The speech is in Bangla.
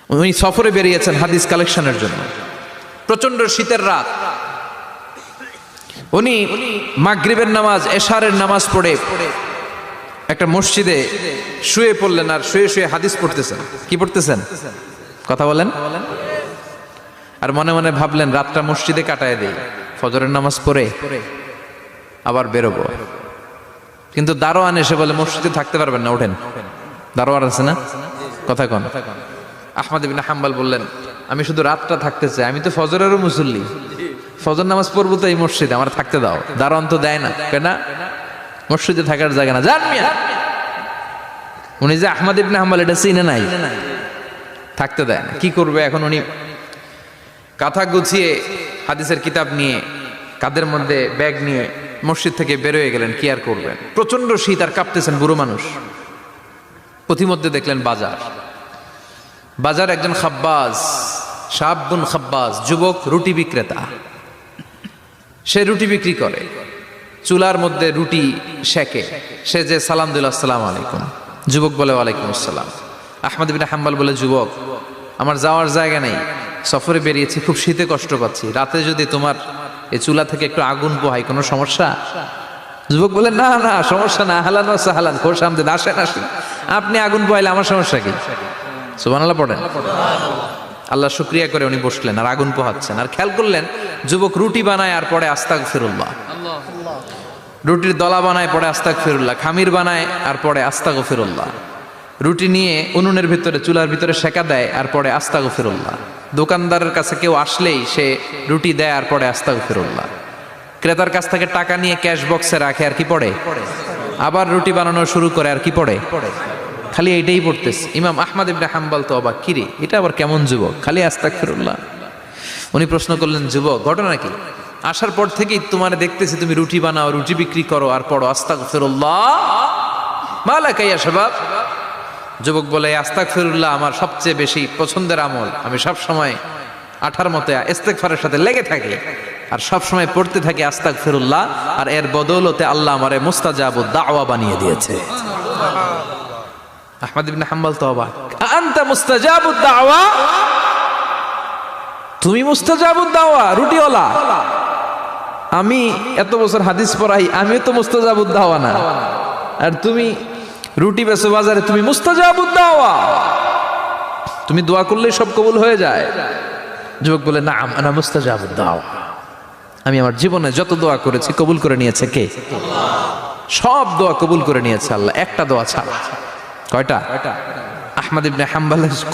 উনি সফরে বেরিয়েছেন হাদিস কালেকশনের জন্য। প্রচন্ড শীতের রাত, উনি মাগরিবের নামাজ, এশারের নামাজ পড়ে একটা মসজিদে শুয়ে পড়লেন, আর শুয়ে শুয়ে হাদিস পড়তেছেন। কি পড়তেছেন? কথা বলেন। আর মনে মনে ভাবলেন রাতটা মসজিদে কাটায় দেই, ফজরের নামাজ পড়ে আবার বেরোবো। কিন্তু দারোয়ান এসে বলে মসজিদে থাকতে পারবেন না, ওঠেন। দারোয়ান আছে না? কথা কন। আহমদ ইবনে হাম্বল বললেন আমি শুধু রাতটা থাকতে চাই, আমি তো ফজরেরও মুসল্লি, ফজর নামাজ পড়বো তো এই মসজিদে, আমার থাকতে দাও। দারোয়ান তো দেয় না, কেনা মসজিদে থাকার জায়গা না, জান মিয়া। উনি যে আহমদ ইবনে হাম্বল এটা চিনে নাই, থাকতে দেয় না। কি করবে এখন? উনি কাঁথা গুছিয়ে হাদিসের কিতাব নিয়ে কাঁধের মধ্যে ব্যাগ নিয়ে মসজিদ থেকে বেরোয় গেলেন। কি আর করবেন, প্রচন্ড শীত, আর কাঁপতেছেন, বুড়ো মানুষ। পথিমধ্যে দেখলেন বাজার। বাজার একজন খাব্বাজ, শাবুন খাব্বাজ, যুবক রুটি বিক্রেতা। সে রুটি বিক্রি করে, চুলার মধ্যে রুটি সেকে। সে যে সালাম দিল আসসালামু আলাইকুম, যুবক বলে ওয়ালাইকুম আসসালাম। আহমদ ইবনে হাম্বল বলে যুবক আমার যাওয়ার জায়গা নেই, সফরে বেরিয়েছি, খুব শীতে কষ্ট পাচ্ছি, রাতে যদি তোমার এই চুলা থেকে একটু আগুন পোহাই কোনো সমস্যা? যুবক বলে না না সমস্যা না, হালান ওয়া সাহালান, খোশ আমদেদ, আসেন আসেন, আপনি আগুন পোহাইলে আমার সমস্যা কি? সুবহানাল্লাহ পড়েন। আল্লাহ শুকরিয়া করে উনি বসলেন আর আগুন পোহাচ্ছেন। আর খেয়াল করলেন যুবক রুটি বানায় আর পরে আস্তাগফিরুল্লাহ, রুটির দলা বানায় পরে আস্তাগফিরুল্লাহ, খামির বানায় আর পরে আস্তাগফিরুল্লাহ, রুটি নিয়ে উনুনের ভিতরে চুলার ভিতরে সেকা দেয় আর পরে আস্তাগফিরুল্লাহ। দোকানদারের কাছে কেউ আসলেই সে রুটি দেয় আর পরে আস্তাগফিরুল্লাহ। ক্রেতার কাছ থেকে টাকা নিয়ে ক্যাশ বক্সে রাখে আর কি পড়ে, আবার রুটি বানানো শুরু করে আর কি পড়ে, খালি এইটাই পড়তেছে। ইমাম আহমদ ইবনে হাম্বল তো অবাক, কিরে এটা আবার কেমন যুবক, খালি আস্তাগফিরুল্লাহ। উনি প্রশ্ন করলেন যুবক ঘটনা কি? আসার পর থেকেই তোমার দেখতেছি তুমি রুটি বানাও, রুটি বিক্রি করো আর পড়ো আস্তাগফিরুল্লাহ, মালাকা ইয়া শাবাব। যুবক বলে আস্তাগফিরুল্লাহ আমার সবচেয়ে বেশি পছন্দের আমল, আমি সব সময় আঠার মতে ইস্তেগফারের সাথে লেগে থাকি আর সব সময় পড়তে থাকি আস্তাগফিরুল্লাহ, আর এর বদৌলতে আল্লাহ আমারে মুস্তাজাবুদ দাওয়া বানিয়ে দিয়েছে। আহমদ ইবনে হাম্বল তো অবাক, আনতা মুস্তাজাবুদ দাওয়া, তুমি মুস্তাজাবুদ দাওয়া রুটিওয়ালা? আমি এত বছর হাদিস পড়াই, আমিও তো মুস্তাজাবুদ দাওয়া না, আর তুমি রুটি বেচো বাজারে, তুমি মুস্তাজাবুদ দাওয়া, তুমি দোয়া করলেই সব কবুল হয়ে যায়? যুবক বলে না আনা মুস্তাজাবুদ দাওয়া, আমি আমার জীবনে যত দোয়া করেছি কবুল করে নিয়েছে কে? সব দোয়া কবুল করে নিয়েছে আল্লাহ, একটা দোয়া ছাড়া। কয়টা? আহমদ ইবনে হাম্বলের